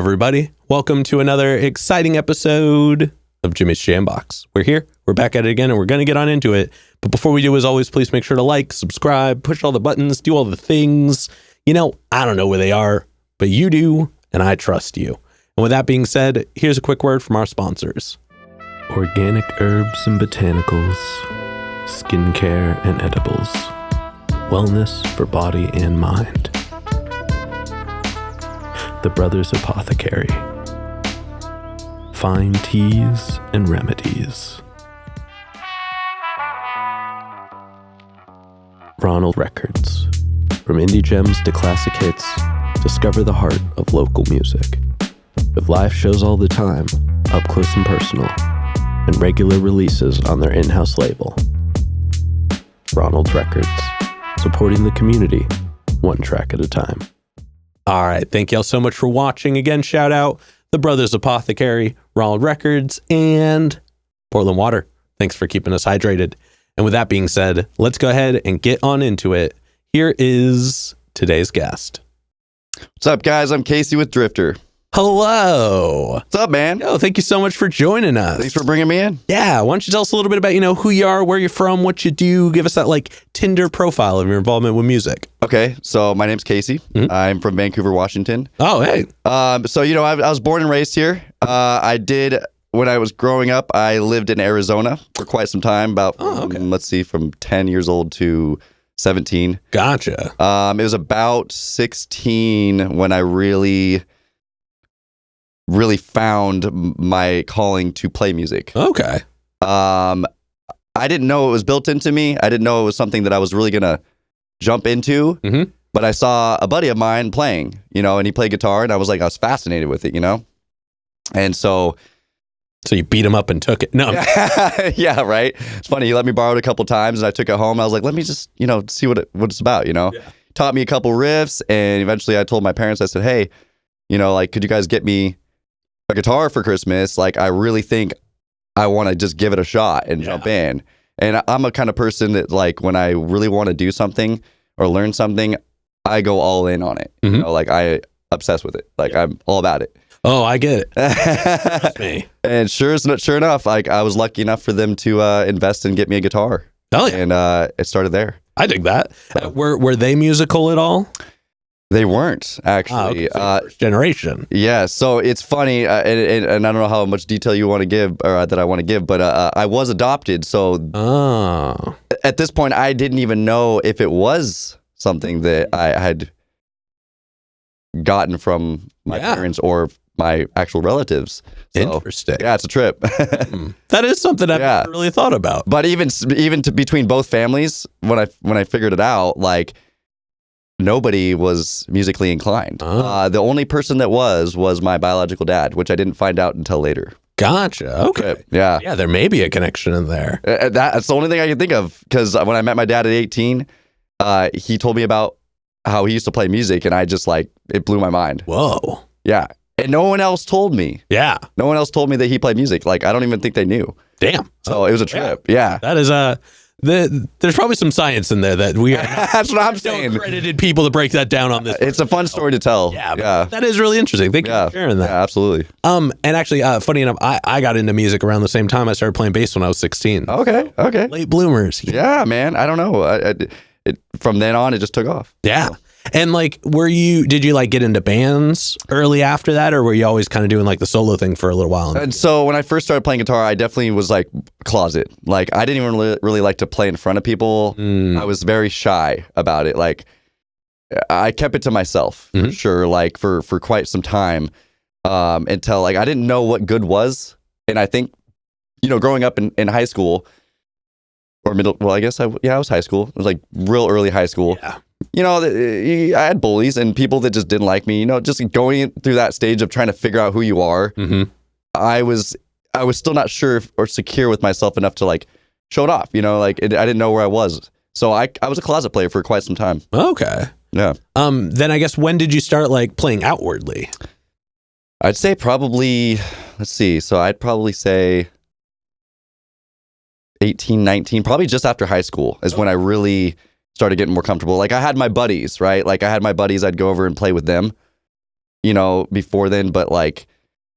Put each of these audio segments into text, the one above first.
everybody. Welcome to another exciting episode of Jimmy's Jambox. We're here. We're back at it again, and we're going to get on into it. But before we do, as always, please make sure to like, subscribe, push all the buttons, do all the things. You know, I don't know where they are, but you do, and I trust you. And with that being said, here's a quick word from our sponsors. Organic herbs and botanicals, skincare and edibles, wellness for body and mind. The Brothers Apothecary. Fine teas and remedies. Ronald Records. From indie gems to classic hits, discover the heart of local music. With live shows all the time, up close and personal, and regular releases on their in-house label. Ronald Records. Supporting the community, one track at a time. All right, thank y'all so much for watching. Again, shout out The Brothers Apothecary, Ronald Records, and Portland Water. Thanks for keeping us hydrated. And with that being said, let's go ahead and get on into it. Here is today's guest. What's up, guys? I'm Casey with Drifter. Hello. What's up, man? Oh, thank you so much for joining us. Thanks for bringing me in. Yeah, why don't you tell us a little bit about, who you are, where you're from, what you do. Give us that, Tinder profile of your involvement with music. Okay, so my name's Casey. Mm-hmm. I'm from Vancouver, Washington. Oh, hey. I was born and raised here. When I was growing up, I lived in Arizona for quite some time, from 10 years old to 17. Gotcha. It was about 16 when I really found my calling to play music. Okay. I didn't know it was built into me. I didn't know it was something that I was really going to jump into. Mm-hmm. But I saw a buddy of mine playing, and he played guitar, and I was fascinated with it, And so you beat him up and took it? No. Yeah, right. It's funny. He let me borrow it a couple times, and I took it home. I was like, let me just, see what it's about, Yeah. Taught me a couple riffs, and eventually I told my parents, I said, hey, could you guys get me a guitar for Christmas? I really think I want to just give it a shot and jump in. And I'm a kind of person that when I really want to do something or learn something, I go all in on it. Mm-hmm. I obsess with it. I'm all about it. Oh, I get it. Trust me. And sure enough, I was lucky enough for them to invest and get me a guitar. Oh yeah. And it started there. I dig that. Were they musical at all? They weren't, actually. So first generation. Yeah, so it's funny, and I don't know how much detail you want to give, or that I want to give, but I was adopted, so at this point, I didn't even know if it was something that I had gotten from my parents or my actual relatives. So, interesting. Yeah, it's a trip. That is something I've never really thought about. But even between both families, when I figured it out, nobody was musically inclined. The only person that was my biological dad, which I didn't find out until later. Gotcha. Okay. Yeah. Yeah, there may be a connection in there. That's the only thing I can think of, because when I met my dad at 18, he told me about how he used to play music, and I just it blew my mind. Whoa. Yeah. And no one else told me. Yeah. No one else told me that he played music. I don't even think they knew. Damn. So it was a trip. Yeah. That is there's probably some science in there that we are that's what I'm saying. Accredited people to break that down on this. It's a fun story to tell. Yeah. That is really interesting. Thank you for sharing that. Yeah, absolutely. And actually, funny enough, I got into music around the same time. I started playing bass when I was 16. Okay. Late bloomers. Yeah, man. I don't know. From then on, it just took off. Yeah. And did you get into bands early after that, or were you always kind of doing the solo thing for a little while? And so when I first started playing guitar, I definitely was closet. I didn't even really like to play in front of people. I was very shy about it. I kept it to myself, for sure, for quite some time, until I didn't know what good was. And I think, growing up in high school or middle, well, I guess I was high school. It was real early high school. Yeah. I had bullies and people that just didn't like me, just going through that stage of trying to figure out who you are. Mm-hmm. I was still not sure or secure with myself enough to show it off, I didn't know where I was. So I was a closet player for quite some time. Okay. Yeah. Then I guess when did you start playing outwardly? I'd say probably, let's see. So I'd probably say 18, 19, probably just after high school is when I really started getting more comfortable. Like I had my buddies, right? Like I had my buddies, I'd go over and play with them. before then, but like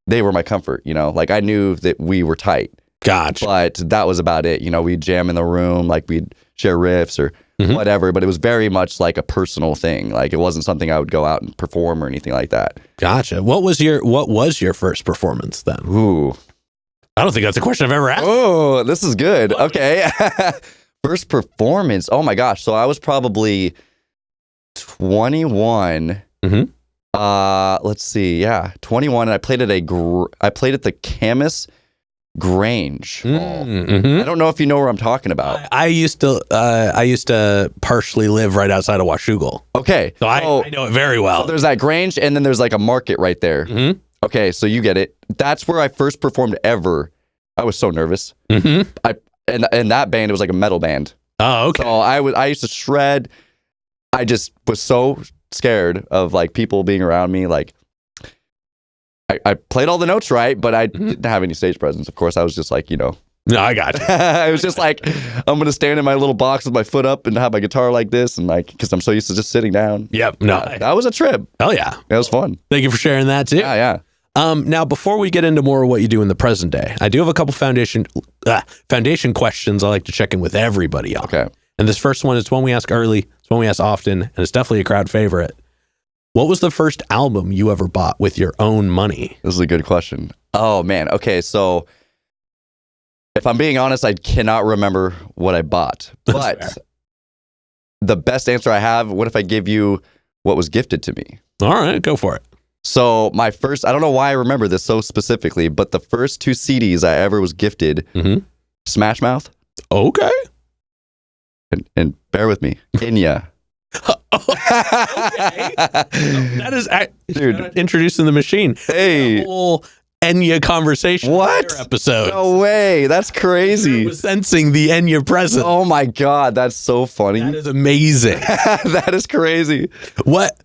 they were my comfort, like I knew that we were tight. Gotcha. But that was about it. We'd jam in the room, like we'd share riffs or whatever, but it was very much like a personal thing. Like it wasn't something I would go out and perform or anything like that. Gotcha. What was your first performance then? Ooh. I don't think that's a question I've ever asked. Oh, this is good. Okay. First performance. Oh my gosh. So I was probably 21. Let's see. Yeah, 21. And I played at the Camas Grange Hall. I don't know if you know where I'm talking about. I used to partially live right outside of Washougal. Okay. So I know it very well. So there's that Grange, and then there's like a market right there. Okay, so you get it. That's where I first performed ever. I was so nervous. And that band, it was like a metal band. Oh, okay. So I used to shred. I just was so scared of like people being around me. Like I played all the notes right, but I didn't have any stage presence. Of course, I was just like, No, I got you. I was just like, I'm going to stand in my little box with my foot up and have my guitar like this. And like, because I'm so used to just sitting down. Yep. No. That was a trip. Oh, yeah. It was fun. Thank you for sharing that too. Yeah. Now, before we get into more of what you do in the present day, I do have a couple foundation questions I like to check in with everybody on. Okay. And this first one is one we ask early, it's one we ask often, and it's definitely a crowd favorite. What was the first album you ever bought with your own money? This is a good question. Oh, man. Okay, so if I'm being honest, I cannot remember what I bought. But the best answer I have, what if I give you what was gifted to me? All right, go for it. So my first, I don't know why I remember this so specifically, but the first 2 CDs I ever was gifted, Smash Mouth. Okay. And bear with me, Enya. Okay. That is, dude, introducing the machine. Hey. The whole Enya conversation. What? Episode. No way. That's crazy. I was sensing the Enya presence. Oh my God. That's so funny. That is amazing. That is crazy. What?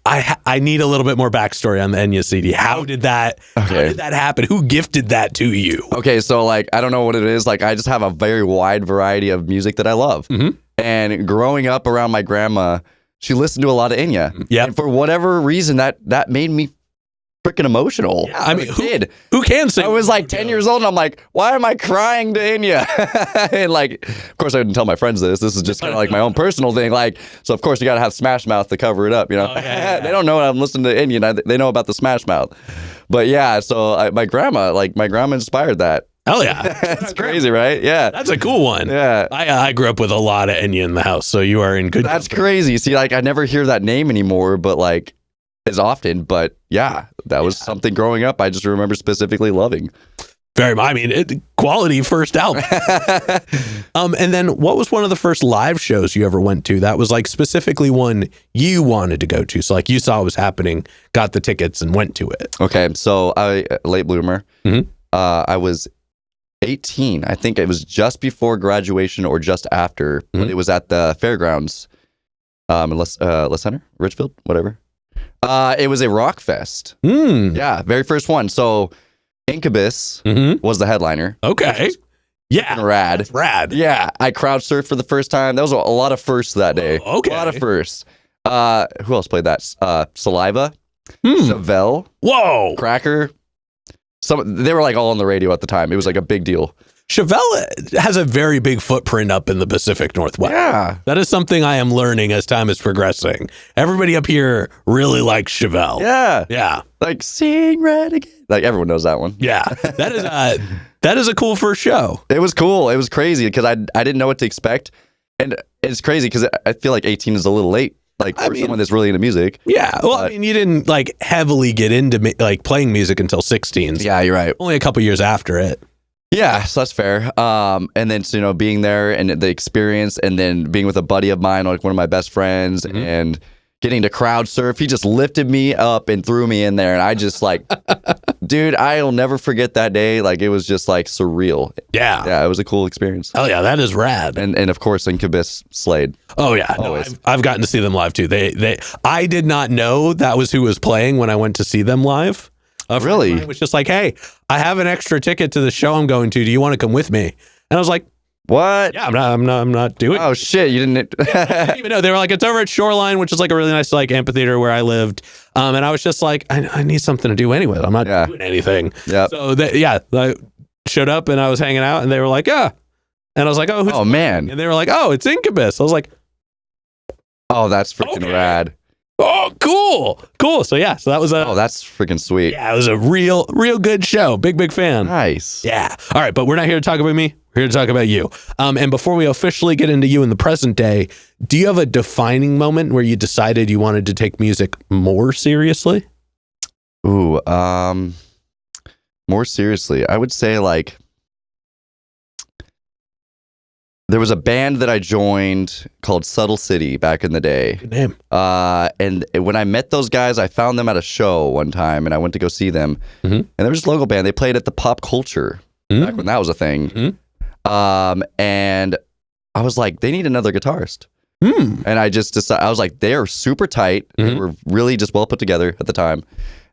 I need a little bit more backstory on the Enya CD. How did that happen? Who gifted that to you? Okay, so like I don't know what it is. Like I just have a very wide variety of music that I love. And growing up around my grandma, she listened to a lot of Enya. Yeah. And for whatever reason, that made me freaking emotional. Yeah, I mean, who can sing? I was like 10 years old and I'm like, why am I crying to Enya? And like, of course I didn't tell my friends this. This is just kind of like my own personal thing. Like, so of course you got to have Smash Mouth to cover it up, Yeah. They don't know I'm listening to Enya. They know about the Smash Mouth. But yeah, so my grandma inspired that. Hell yeah. That's crazy, right? Yeah. That's a cool one. Yeah. I grew up with a lot of Enya in the house, so you are in good That's company. crazy. See, like I never hear that name anymore, but like as often. But yeah, that was something growing up I just remember specifically loving. Quality first album. And then what was one of the first live shows you ever went to that was like specifically one you wanted to go to? So like you saw it was happening, got the tickets and went to it. Okay. So late bloomer. I was 18. I think it was just before graduation or just after, but it was at the fairgrounds in Les Center, Richfield, whatever. It was a rock fest. Yeah, very first one. So Incubus was the headliner. Okay. Yeah. Rad. That's rad. Yeah. I crowd surfed for the first time. There was a lot of firsts that day. Okay. A lot of firsts. Who else played that? Saliva, Chevelle, Whoa. Cracker. They were like all on the radio at the time. It was like a big deal. Chevelle has a very big footprint up in the Pacific Northwest. Yeah. That is something I am learning as time is progressing. Everybody up here really likes Chevelle. Yeah. Yeah. Like Sing Red Again. Like everyone knows that one. Yeah. That is a cool first show. It was cool. It was crazy because I didn't know what to expect. And it's crazy because I feel like 18 is a little late. Like for someone that's really into music. Yeah. Well, I mean, you didn't like heavily get into like playing music until 16. Yeah, you're right. Only a couple years after it. Yeah, so that's fair. And then, so, being there and the experience and then being with a buddy of mine, like one of my best friends and getting to crowd surf, he just lifted me up and threw me in there. And I just like, dude, I'll never forget that day. Like it was just like surreal. Yeah. Yeah, it was a cool experience. Oh yeah, that is rad. And of course, Incubus slayed. Oh yeah, no, I've gotten to see them live too. I did not know that was who was playing when I went to see them live. Really? It was just like, hey, I have an extra ticket to the show I'm going to. Do you want to come with me? And I was like, What? Yeah, I'm not doing. Oh shit! You didn't. I didn't even know. They were like, it's over at Shoreline, which is like a really nice like amphitheater where I lived. And I was just like, I need something to do anyway. I'm not doing anything. Yeah. So I showed up and I was hanging out, and they were like, yeah. And I was like, oh, who's man. And they were like, oh, it's Incubus. I was like, oh, that's freaking rad. Oh, cool. So that was that's freaking sweet. Yeah, it was a real good show. Big fan. Nice. Yeah. All right, but we're not here to talk about me. We're here to talk about you. And before we officially get into you in the present day, do you have a defining moment where you decided you wanted to take music more seriously? Ooh, more seriously, I would say like there was a band that I joined called Subtle City back in the day. Good name. And when I met those guys, I found them at a show one time, and I went to go see them. And they were just a local band. They played at the Pop Culture back when that was a thing. And I was like, they need another guitarist. And I just decided, I was like, they are super tight. They were really just well put together at the time.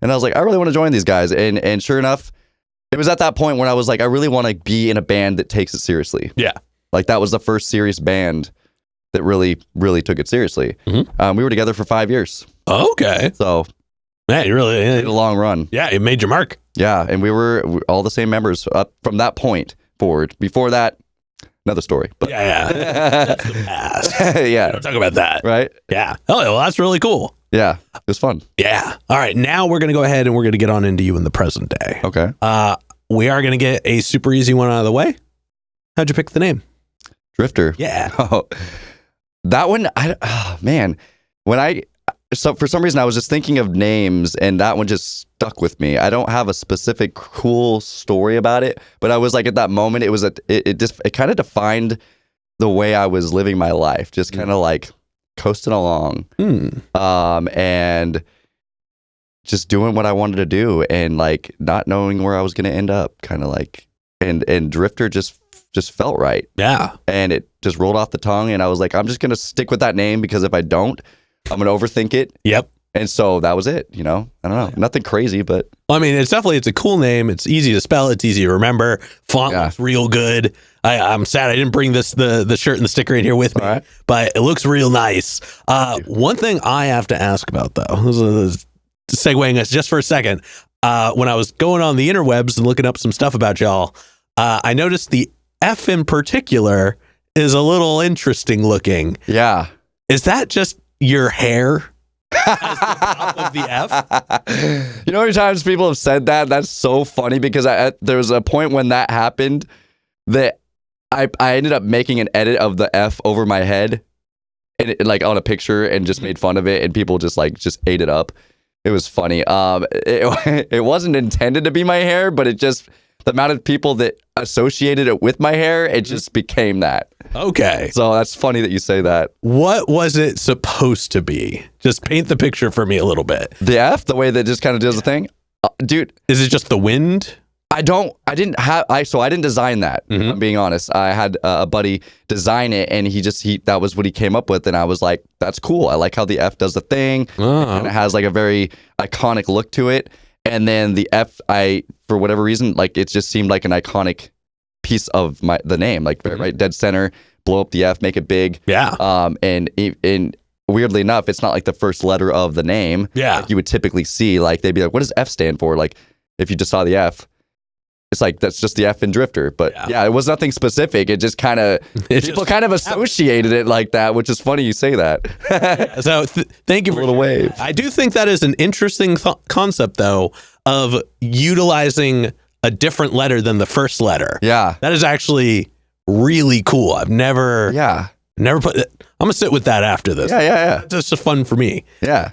And I was like, I really want to join these guys. And sure enough, it was at that point when I was like, I really want to be in a band that takes it seriously. Yeah. Like that was the first serious band that really took it seriously. We were together for 5 years. Okay. So, man, you really did a long run. Yeah, it made your mark. Yeah, and we were all the same members up from that point forward. Before that, another story. But yeah. That's the past. Yeah. Don't talk about that. Right? Yeah. Oh, well, that's really cool. Yeah, it was fun. Yeah. All right, now we're going to go ahead and we're going to get on into you in the present day. Okay. We are going to get a super easy one out of the way. How'd you pick the name? Drifter. Yeah. Oh, that one, man. So for some reason, I was just thinking of names, and that one just stuck with me. I don't have a specific cool story about it, but I was like, at that moment, it kind of defined the way I was living my life, just kind of like coasting along, and just doing what I wanted to do, and like not knowing where I was going to end up, kind of like, and Drifter just felt right. Yeah. And it just rolled off the tongue, and I was like, I'm just going to stick with that name, because if I don't, I'm going to overthink it. Yep. And so that was it, I don't know. Nothing crazy, but I mean, it's a cool name. It's easy to spell, it's easy to remember. Font looks real good. I'm sad I didn't bring the shirt and the sticker in here with me, but it looks real nice. One thing I have to ask about, though, this is segueing us just for a second. When I was going on the interwebs and looking up some stuff about y'all, I noticed the F in particular is a little interesting looking. Yeah. Is that just your hair as the top of the F? You know how many times people have said that? That's so funny, because there was a point when that happened that I ended up making an edit of the F over my head, and like on a picture, and just made fun of it, and people just ate it up. It was funny. It wasn't intended to be my hair, but it just, the amount of people that associated it with my hair, it just became that. Okay. So that's funny that you say that. What was it supposed to be? Just paint the picture for me a little bit. The F, the way that just kind of does the thing? Dude. Is it just the wind? I didn't design that. I'm being honest. I had a buddy design it, and that was what he came up with. And I was like, that's cool. I like how the F does the thing. And it has like a very iconic look to it. And then the F, for whatever reason, like it just seemed like an iconic piece of the name, like right dead center, blow up the F, make it big. Yeah. And weirdly enough, it's not like the first letter of the name. Yeah. Like you would typically see, like they'd be like, what does F stand for? Like if you just saw the F, it's like, that's just the F in Drifter. But yeah, it was nothing specific. It just kind of, people kind of associated it like that, which is funny you say that. So thank you for a little wave. I do think that is an interesting concept, though, of utilizing a different letter than the first letter. Yeah. That is actually really cool. I've never put it. I'm going to sit with that after this. Yeah. That's just fun for me. Yeah.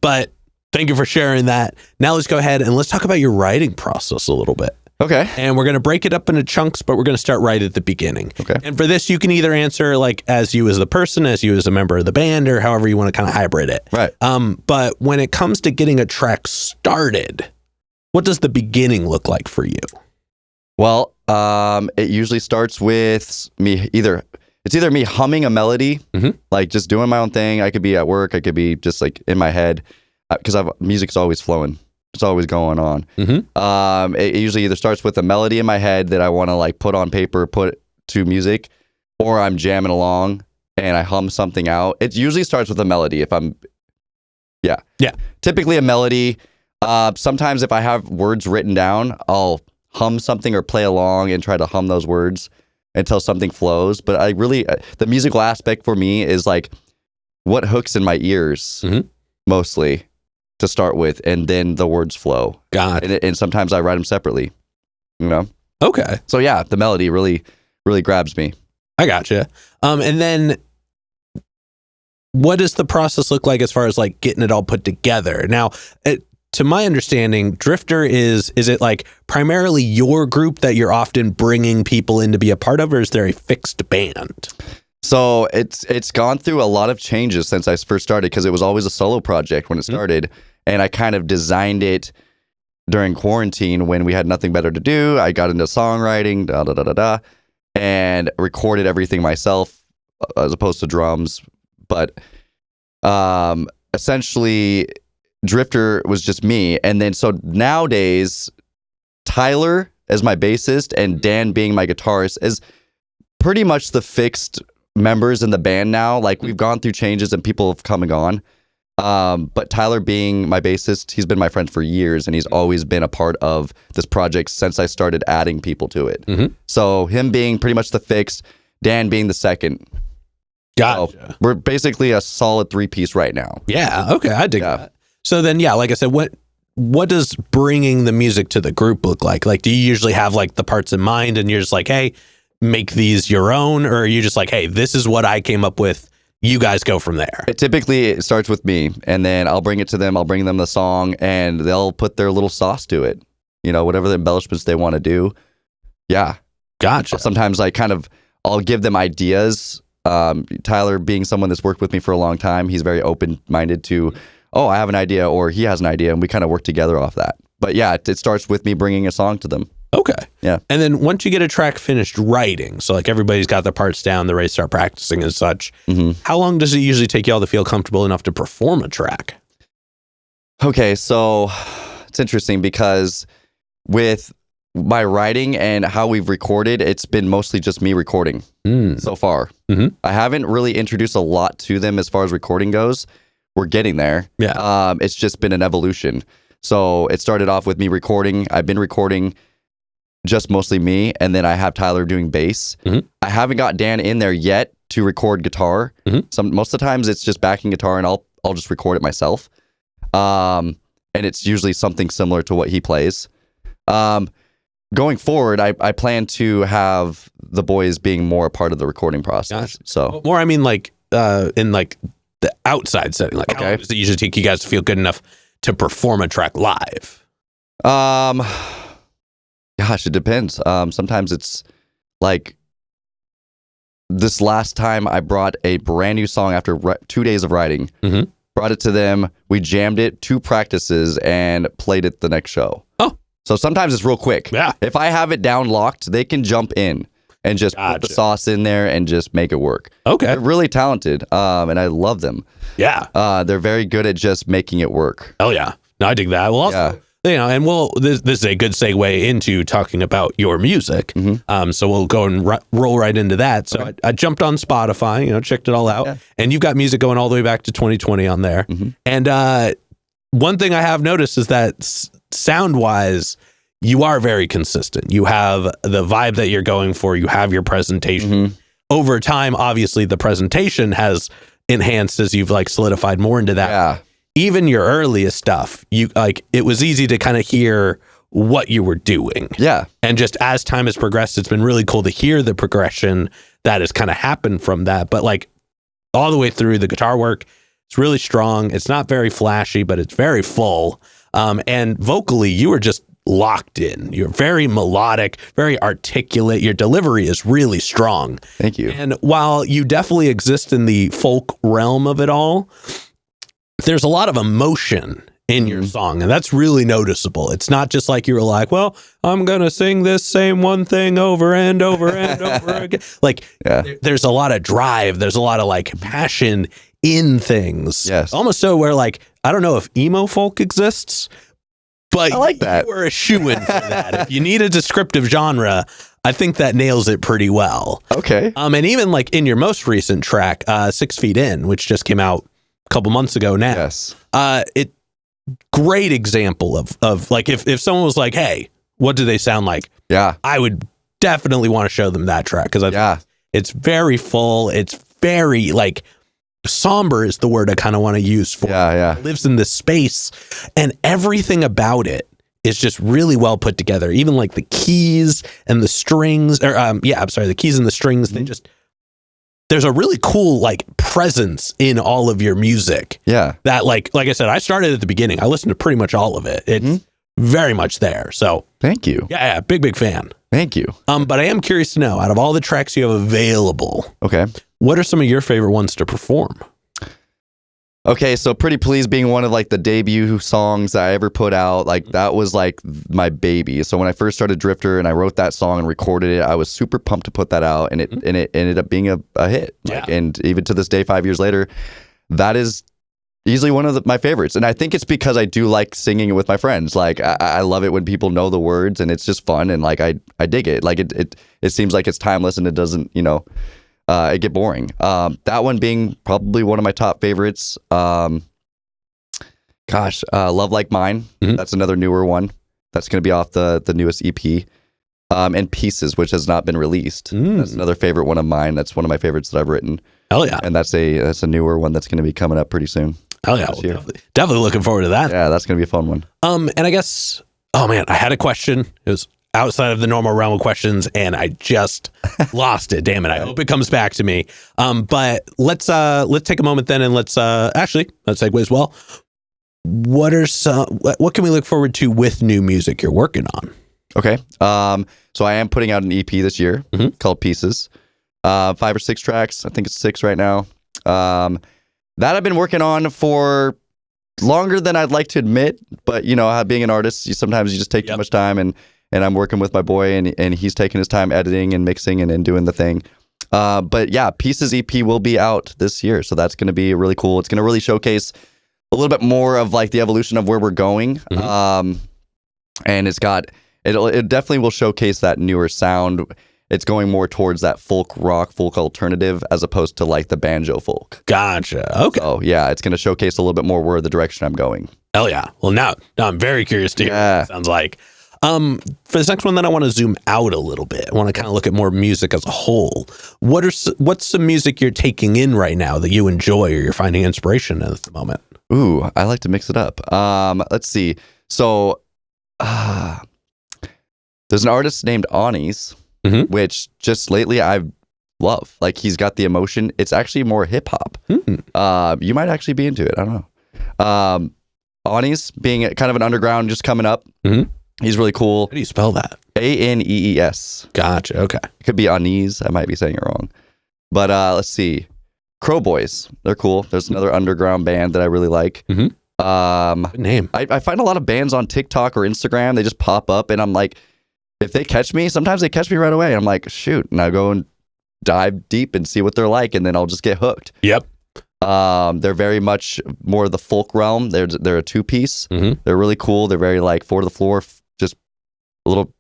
But thank you for sharing that. Now let's go ahead and let's talk about your writing process a little bit. Okay. And we're going to break it up into chunks, but we're going to start right at the beginning. Okay. And for this, you can either answer like as you as the person, as you as a member of the band, or however you want to kind of hybrid it. Right. But when it comes to getting a track started, what does the beginning look like for you? Well, it usually starts with me either me humming a melody, like just doing my own thing. I could be at work. I could be just like in my head, because music's always flowing. It's always going on. It usually either starts with a melody in my head that I want to like put on paper, put to music, or I'm jamming along and I hum something out. It usually starts with a melody. Typically a melody. Sometimes if I have words written down, I'll hum something or play along and try to hum those words until something flows. But I really, the musical aspect for me is like what hooks in my ears mostly to start with, and then the words flow. And sometimes I write them separately, you know? Okay. So yeah, the melody really, really grabs me. I gotcha. And then what does the process look like as far as like getting it all put together? Now, to my understanding, Drifter is it like primarily your group that you're often bringing people in to be a part of, or is there a fixed band? So it's gone through a lot of changes since I first started, because it was always a solo project when it started, and I kind of designed it during quarantine when we had nothing better to do. I got into songwriting, and recorded everything myself as opposed to drums. But essentially, Drifter was just me. And then so nowadays, Tyler as my bassist and Dan being my guitarist is pretty much the fixed members in the band now. Like, we've gone through changes and people have come and gone. But Tyler being my bassist, he's been my friend for years, and he's always been a part of this project since I started adding people to it. So him being pretty much the fixed, Dan being the second. Gotcha. So we're basically a solid 3-piece right now. Yeah. Okay. I dig that. So then, yeah, like I said, what does bringing the music to the group look like? Like, do you usually have like the parts in mind and you're just like, hey, make these your own? Or are you just like, hey, this is what I came up with, you guys go from there? It starts with me, and then I'll bring it to them. I'll bring them the song, and they'll put their little sauce to it. You know, whatever the embellishments they want to do. Yeah. Gotcha. Sometimes I'll give them ideas. Tyler being someone that's worked with me for a long time, he's very open-minded to, oh, I have an idea, or he has an idea, and we kind of work together off that. But yeah, it starts with me bringing a song to them. Okay. Yeah. And then once you get a track finished writing, so like everybody's got their parts down, they're ready to start practicing and such, how long does it usually take y'all to feel comfortable enough to perform a track? Okay, so it's interesting because with my writing and how we've recorded, it's been mostly just me recording so far. I haven't really introduced a lot to them as far as recording goes. We're getting there. Yeah. It's just been an evolution. So it started off with me recording. I've been recording just mostly me, and then I have Tyler doing bass. I haven't got Dan in there yet to record guitar. Most of the times it's just backing guitar, and I'll just record it myself. And it's usually something similar to what he plays. Going forward, I plan to have the boys being more a part of the recording process. Gotcha. So more, I mean, like in like the outside setting. Like, how long does it usually take you guys to feel good enough to perform a track live? Gosh, it depends. Sometimes it's like this last time I brought a brand new song after 2 days of writing. Brought it to them. We jammed it 2 practices and played it the next show. Oh. So sometimes it's real quick. Yeah. If I have it down locked, they can jump in and just put the sauce in there and just make it work. Okay. They're really talented, and I love them. Yeah. They're very good at just making it work. Oh, yeah. No, I dig that. Well, also, you know, and this is a good segue into talking about your music. So we'll go and roll right into that. So I jumped on Spotify, you know, checked it all out, and you've got music going all the way back to 2020 on there. And one thing I have noticed is that sound-wise, you are very consistent. You have the vibe that you're going for. You have your presentation. Over time, obviously, the presentation has enhanced as you've like solidified more into that. Yeah. Even your earliest stuff, you like it was easy to kind of hear what you were doing. Yeah. And just as time has progressed, it's been really cool to hear the progression that has kind of happened from that. But like all the way through, the guitar work, it's really strong. It's not very flashy, but it's very full. And vocally, you were just locked in. You're very melodic, very articulate. Your delivery is really strong. Thank you. And while you definitely exist in the folk realm of it all, there's a lot of emotion in your song, and that's really noticeable. It's not just like you were like, well, I'm going to sing this same one thing over and over and over again. Like, there's a lot of drive. There's a lot of like passion in things. Yes. Almost so where like, I don't know if emo folk exists, but I like that. You were a shoo-in for that. If you need a descriptive genre, I think that nails it pretty well. Okay. And even like in your most recent track, 6 Feet In, which just came out a couple months ago now. Yes. Great example of like if someone was like, hey, what do they sound like? Yeah. I would definitely want to show them that track because it's very full. It's very like somber is the word I kind of want to use for it. It lives in this space and everything about it is just really well put together. Even like the keys and the strings the keys and the strings, they just, there's a really cool like presence in all of your music. Yeah. That like I said, I started at the beginning. I listened to pretty much all of it. It's very much there. So thank you. Yeah, big fan. Thank you. But I am curious to know, out of all the tracks you have available, what are some of your favorite ones to perform? Okay, so Pretty Please being one of like the debut songs that I ever put out, like that was like my baby. So when I first started Drifter and I wrote that song and recorded it, I was super pumped to put that out, and it ended up being a hit. Like, and even to this day, 5 years later, that is easily one of my favorites. And I think it's because I do like singing it with my friends. Like I love it when people know the words and it's just fun, and like I dig it. Like it seems like it's timeless and it doesn't, it get boring. That one being probably one of my top favorites. Love Like Mine. That's another newer one. That's going to be off the newest EP. And Pieces, which has not been released. That's another favorite one of mine. That's one of my favorites that I've written. Hell yeah. And that's a newer one that's going to be coming up pretty soon. Hell yeah. Well, definitely looking forward to that. Yeah, that's going to be a fun one. And I guess, oh man, I had a question. It was outside of the normal realm of questions, and I just lost it. Damn it! I hope it comes back to me. But let's take a moment then, and let's segue as well. What can we look forward to with new music you're working on? Okay. So I am putting out an EP this year called Pieces. 5 or 6 tracks. I think it's 6 right now. That I've been working on for longer than I'd like to admit, but being an artist, sometimes you just take too much time, and I'm working with my boy, and he's taking his time editing and mixing and doing the thing. But yeah, Pieces EP will be out this year, so that's going to be really cool. It's going to really showcase a little bit more of like the evolution of where we're going. And it definitely will showcase that newer sound. It's going more towards that folk rock, folk alternative, as opposed to like the banjo folk. Gotcha. Okay. So yeah, it's going to showcase a little bit more where the direction I'm going. Hell yeah. Well, now I'm very curious to hear what it sounds like. For this next one, then I want to zoom out a little bit. I want to kind of look at more music as a whole. What's some music you're taking in right now that you enjoy or you're finding inspiration in at the moment? Ooh, I like to mix it up. Let's see. So, there's an artist named Anis, which just lately I love. Like, he's got the emotion. It's actually more hip hop. You might actually be into it. I don't know. Anis being kind of an underground, just coming up. He's really cool. How do you spell that? Anees. Gotcha. Okay. It could be Anis. I might be saying it wrong. But let's see. Crow Boys. They're cool. There's another underground band that I really like. Good name. I find a lot of bands on TikTok or Instagram. They just pop up, and I'm like, if they catch me, sometimes they catch me right away. I'm like, shoot. And I go and dive deep and see what they're like, and then I'll just get hooked. Yep. They're very much more of the folk realm. They're a 2-piece. They're really cool. They're very like 4 to the floor, just a little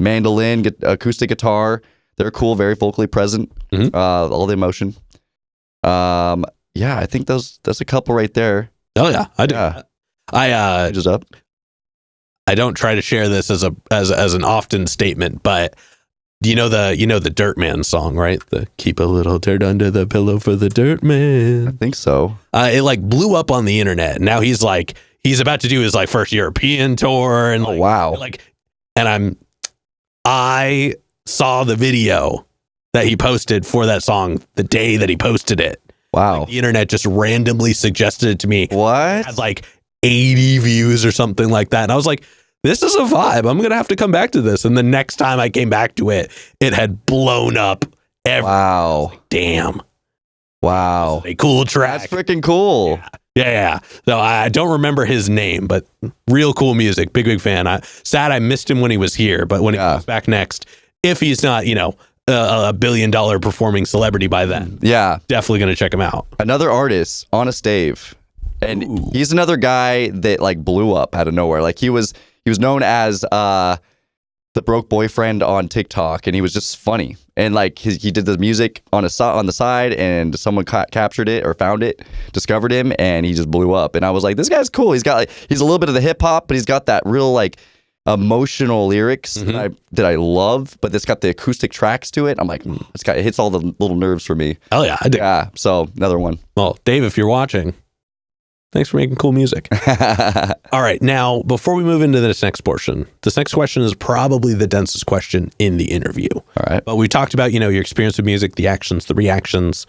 mandolin, acoustic guitar. They're cool, very vocally present. All the emotion. I think that's a couple right there. Oh yeah, I do. Yeah. Just up. I don't try to share this as an often statement, but you know the Dirt Man song, right? The keep a little dirt under the pillow for the Dirt Man. I think so. It like blew up on the internet. Now he's about to do his like first European tour, and like, wow. I saw the video that he posted for that song the day that he posted it. Wow. Like, the internet just randomly suggested it to me. What? It had like 80 views or something like that. And I was like, this is a vibe. I'm going to have to come back to this. And the next time I came back to it, it had blown up. Wow. Like, damn. Wow. A cool track. That's freaking cool. Yeah. So I don't remember his name, but real cool music. Big fan. Sad I missed him when he was here, but when he comes back next, if he's not, a $1 billion performing celebrity by then, definitely going to check him out. Another artist, Honest Dave. And he's another guy that like blew up out of nowhere. Like he was known as the broke boyfriend on TikTok, and he was just funny. And like he did the music on the side, and someone captured it or found it, discovered him, and he just blew up. And I was like, this guy's cool. He's a little bit of the hip hop, but he's got that real like emotional lyrics that I love. But it's got the acoustic tracks to it. I'm like, it hits all the little nerves for me. Oh yeah, I do. Yeah. So another one. Well, Dave, if you're watching, thanks for making cool music. All right. Now, before we move into this next portion, this next question is probably the densest question in the interview. All right. But we talked about, your experience with music, the actions, the reactions.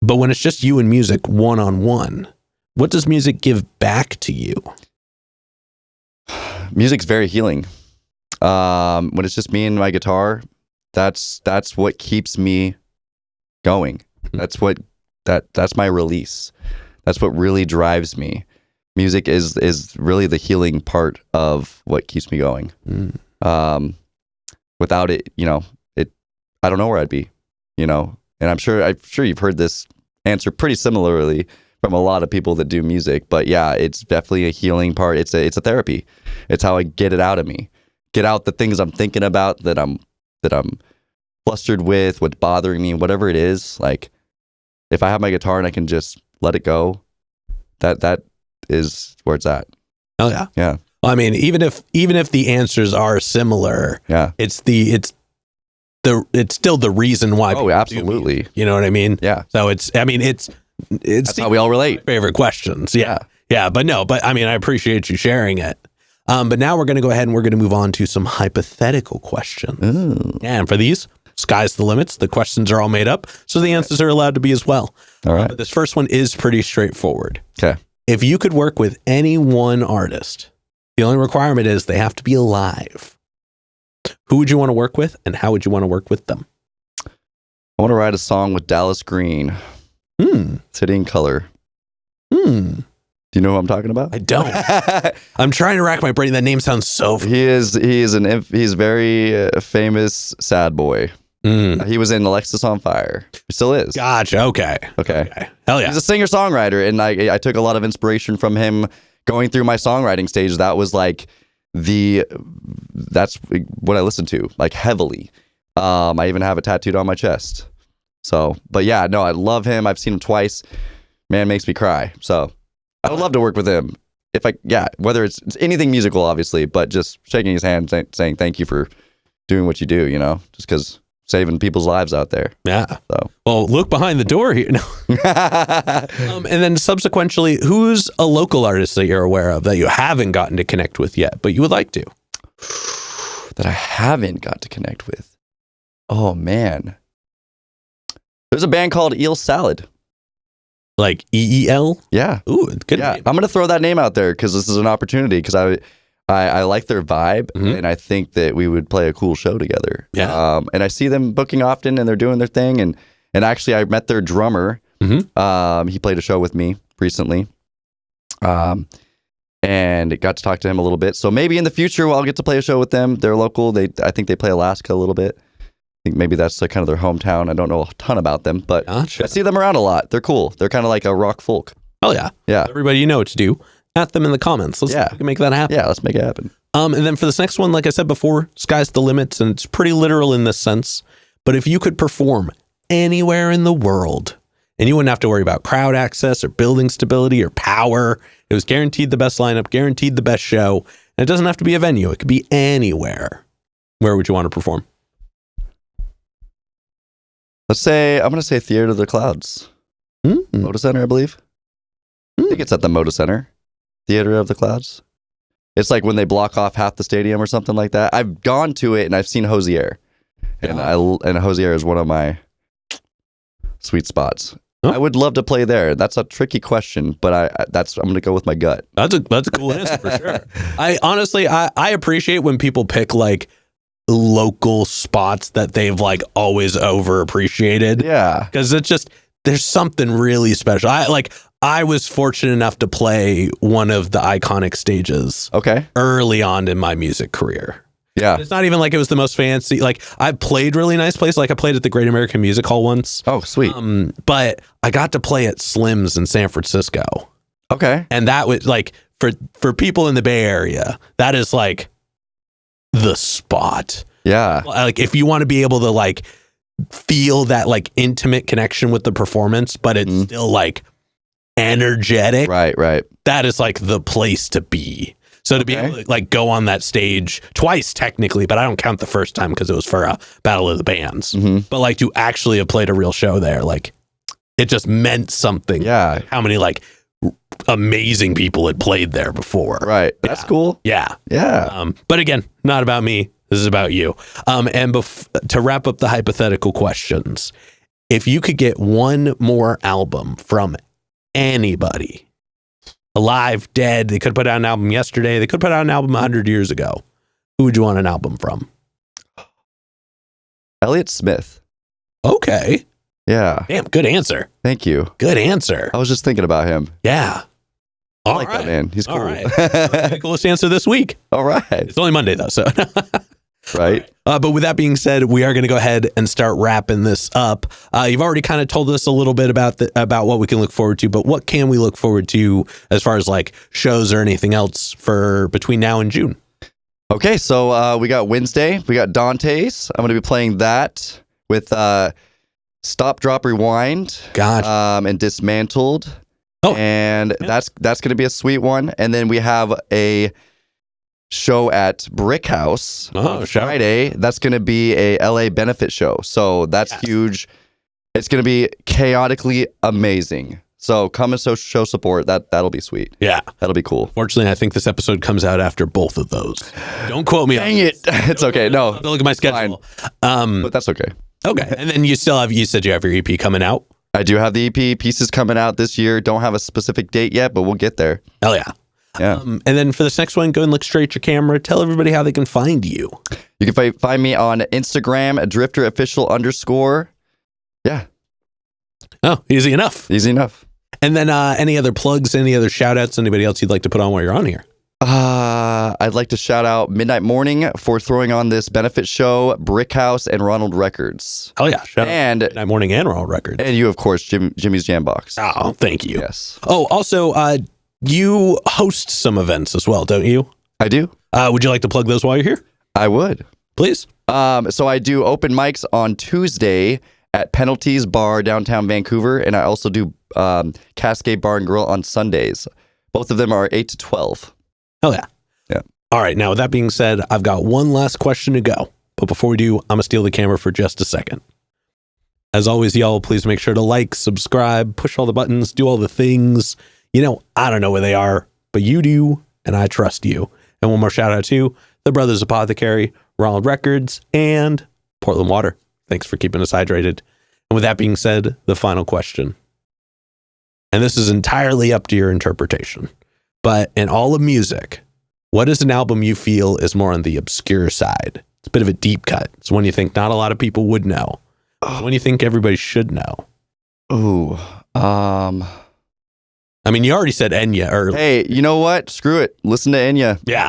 But when it's just you and music one-on-one, what does music give back to you? Music's very healing. When it's just me and my guitar, that's what keeps me going. That's my release. That's what really drives me. Music is really the healing part of what keeps me going. Without it, I don't know where I'd be, and I'm sure you've heard this answer pretty similarly from a lot of people that do music. But yeah, it's definitely a healing part. It's a therapy. It's how I get it out of me, get out the things I'm thinking about that I'm flustered with, what's bothering me, whatever it is. Like if I have my guitar and I can just let it go, that is where it's at. Oh yeah. Yeah. Well, I mean, even if the answers are similar, yeah, it's still the reason why. Oh, absolutely. You know what I mean? Yeah. So it's that's how we all relate. Favorite questions. Yeah. Yeah. But I mean, I appreciate you sharing it. But now we're going to go ahead and we're going to move on to some hypothetical questions. Ooh. And for these, sky's the limits. The questions are all made up, so the answers are allowed to be as well. All right. But this first one is pretty straightforward. Okay. If you could work with any one artist, the only requirement is they have to be alive. Who would you want to work with, and how would you want to work with them? I want to write a song with Dallas Green. City and Color. Do you know who I'm talking about? I don't. I'm trying to rack my brain. That name sounds so. He's very famous sad boy. He was in Alexis on Fire. He still is. Gotcha. Okay. Hell yeah. He's a singer-songwriter, and I took a lot of inspiration from him going through my songwriting stage. That was like that's what I listened to, like heavily. I even have it tattooed on my chest. So, but yeah, no, I love him. I've seen him twice. Man, makes me cry. So I would love to work with him. Whether it's anything musical, obviously, but just shaking his hand, saying thank you for doing what you do, just because saving people's lives out there. Yeah. So, well, look behind the door here. No. And then subsequently, who's a local artist that you're aware of that you haven't gotten to connect with yet, but you would like to? That I haven't got to connect with. Oh man. There's a band called Eel Salad. Like EEL? Yeah. Ooh, good yeah. name. I'm going to throw that name out there because this is an opportunity, because I like their vibe, and I think that we would play a cool show together. Yeah. And I see them booking often, and they're doing their thing. And actually, I met their drummer. He played a show with me recently. And got to talk to him a little bit. So maybe in the future, I'll get to play a show with them. They're local. I think they play Alaska a little bit. I think maybe that's kind of their hometown. I don't know a ton about them, but Gotcha. I see them around a lot. They're cool. They're kind of like a rock folk. Oh yeah. Yeah. Everybody, you know what to do. At them in the comments. Let's make that happen. Yeah, let's make it happen. And then for this next one, like I said before, sky's the limits, and it's pretty literal in this sense. But if you could perform anywhere in the world, and you wouldn't have to worry about crowd access or building stability or power, it was guaranteed the best lineup, guaranteed the best show, and it doesn't have to be a venue. It could be anywhere. Where would you want to perform? I'm going to say Theater of the Clouds. Moda Center, I believe. I think it's at the Moda Center. Theater of the Clouds. It's like when they block off half the stadium or something like that. I've gone to it and I've seen Hosier. And Hosier is one of my sweet spots. Huh? I would love to play there. That's a tricky question, but I'm going to go with my gut. That's a cool answer for sure. I honestly appreciate when people pick like local spots that they've like always overappreciated. Yeah. Because it's just, there's something really special. I was fortunate enough to play one of the iconic stages early on in my music career. Yeah. It's not even like it was the most fancy. Like, I played really nice places. Like, I played at the Great American Music Hall once. Oh, sweet. But I got to play at Slim's in San Francisco. Okay. And that was like, for people in the Bay Area, that is like the spot. Yeah. Like if you want to be able to like feel that like intimate connection with the performance, but it's still like energetic. Right. That is like the place to be. So to be able to like go on that stage twice technically, but I don't count the first time because it was for a Battle of the Bands. But like to actually have played a real show there, like it just meant something. Yeah. How many like amazing people had played there before. Right. That's cool. Yeah. Yeah. But again, not about me. This is about you. And to wrap up the hypothetical questions, if you could get one more album from anybody, alive, dead, they could put out an album yesterday, they could put out an album 100 years ago, who would you want an album from? Elliott Smith. Okay. Yeah. Damn, good answer. Thank you. Good answer. I was just thinking about him. Yeah. I like that man. He's cool. All right. The coolest answer this week. All right. It's only Monday though, so. Right. But with that being said, we are going to go ahead and start wrapping this up. You've already kind of told us a little bit about what we can look forward to, but what can we look forward to as far as like shows or anything else for between now and June? Okay, so we got Wednesday. We got Dante's. I'm going to be playing that with Stop, Drop, Rewind. And Dismantled. Oh, and that's going to be a sweet one. And then we have a show at Brick House on Friday. That's going to be a LA benefit show. So that's huge. It's going to be chaotically amazing. So come and show support. That'll be sweet. Yeah. That'll be cool. Fortunately, I think this episode comes out after both of those. Don't quote me. Dang it. It's okay. No. Don't look at my schedule. But that's okay. Okay. And then you said you have your EP coming out. I do have the EP pieces coming out this year. Don't have a specific date yet, but we'll get there. Hell yeah. Yeah. And then for this next one, go and look straight at your camera. Tell everybody how they can find you. You can find me on Instagram, drifterofficial_. Yeah. Oh, easy enough. Easy enough. And then any other plugs, any other shout outs, anybody else you'd like to put on while you're on here? I'd like to shout out Midnight Morning for throwing on this benefit show, Brick House, and Ronald Records. Oh yeah, shout out Midnight Morning and Ronald Records. And you, of course, Jimmy's Jambox. Oh, thank you. Yes. Oh, also, you host some events as well, don't you? I do. Would you like to plug those while you're here? I would. Please. So I do open mics on Tuesday at Penalties Bar downtown Vancouver, and I also do Cascade Bar and Grill on Sundays. Both of them are 8 to 12. Hell yeah. Yeah. All right. Now, with that being said, I've got one last question to go. But before we do, I'm going to steal the camera for just a second. As always, y'all, please make sure to like, subscribe, push all the buttons, do all the things. You know, I don't know where they are, but you do, and I trust you. And one more shout out to the Brothers Apothecary, Ronald Records, and Portland Water. Thanks for keeping us hydrated. And with that being said, the final question. And this is entirely up to your interpretation. But in all of music, what is an album you feel is more on the obscure side? It's a bit of a deep cut. It's one you think not a lot of people would know. It's one you think everybody should know. Ooh. I mean, you already said Enya earlier. Hey, you know what? Screw it. Listen to Enya. Yeah.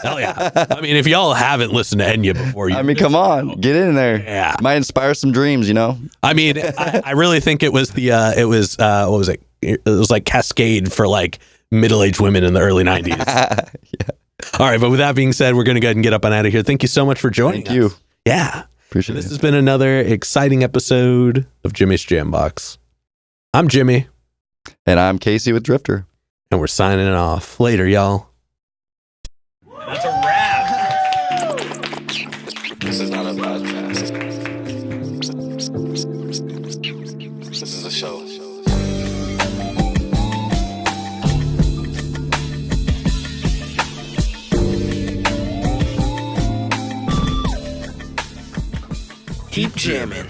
Hell yeah. I mean, if y'all haven't listened to Enya before, come on. Get in there. Yeah. Might inspire some dreams, you know? I mean, I really think it was what was it? It was like Cascade for like middle-aged women in the early 90s. Yeah. All right. But with that being said, we're going to go ahead and get up and out of here. Thank you so much for joining us. Thank you. Yeah. Appreciate it. This has been another exciting episode of Jimmy's Jambox. I'm Jimmy. And I'm Casey with Drifter. And we're signing it off. Later, y'all. That's a wrap. This is not a podcast. This is a show. Keep jamming.